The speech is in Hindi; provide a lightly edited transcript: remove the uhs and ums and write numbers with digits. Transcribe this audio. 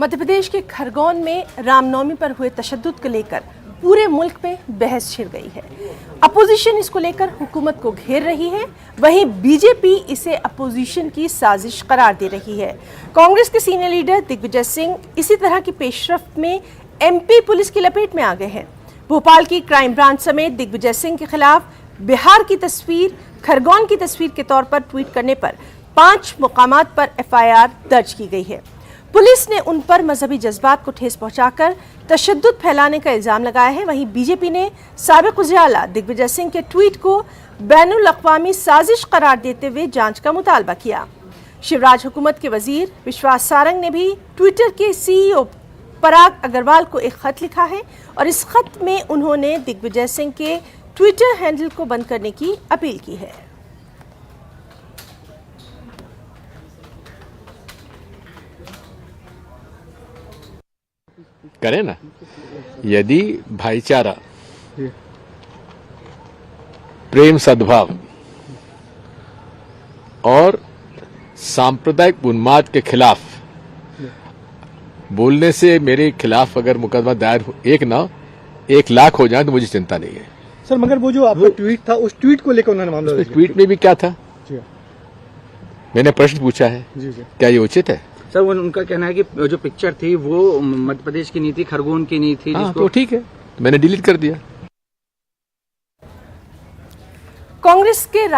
मध्य प्रदेश के खरगोन में रामनवमी पर हुए तशद्दुद को लेकर पूरे मुल्क में बहस छिड़ गई है। अपोजिशन इसको लेकर हुकूमत को घेर रही है, वहीं बीजेपी इसे अपोजिशन की साजिश करार दे रही है। कांग्रेस के सीनियर लीडर दिग्विजय सिंह इसी तरह की पेशरफ्त में एमपी पुलिस की लपेट में आ गए हैं। भोपाल की क्राइम ब्रांच समेत दिग्विजय सिंह के खिलाफ बिहार की तस्वीर, खरगोन की तस्वीर के तौर पर ट्वीट करने पर 5 मुकामात पर एफआईआर दर्ज की गई है। पुलिस ने उन पर मजहबी जज्बात को ठेस पहुंचाकर तशद्दुद फैलाने का इल्जाम लगाया है। वहीं बीजेपी ने साबिक उजियाला दिग्विजय सिंह के ट्वीट को बैनुल अक़वामी साजिश करार देते हुए जांच का मुतालबा किया। शिवराज हुकूमत के वजीर विश्वास सारंग ने भी ट्विटर के सीईओ पराग अग्रवाल को एक खत लिखा है और इस खत में उन्होंने दिग्विजय सिंह के ट्विटर हैंडल को बंद करने की अपील की है। करें ना, यदि भाईचारा, प्रेम, सद्भाव और सांप्रदायिक उन्माद के खिलाफ बोलने से मेरे खिलाफ अगर मुकदमा दायर हो, 1 लाख हो जाए तो मुझे चिंता नहीं है। सर, मगर वो जो आपका ट्वीट था, उस ट्वीट को लेकर उन्होंने मामला उस ट्वीट में भी क्या था? मैंने प्रश्न पूछा है, क्या ये उचित है? सर, उनका कहना है कि जो पिक्चर थी वो मध्य प्रदेश की नहीं थी, खरगोन की नहीं थी। हाँ, तो ठीक है, मैंने डिलीट कर दिया। कांग्रेस के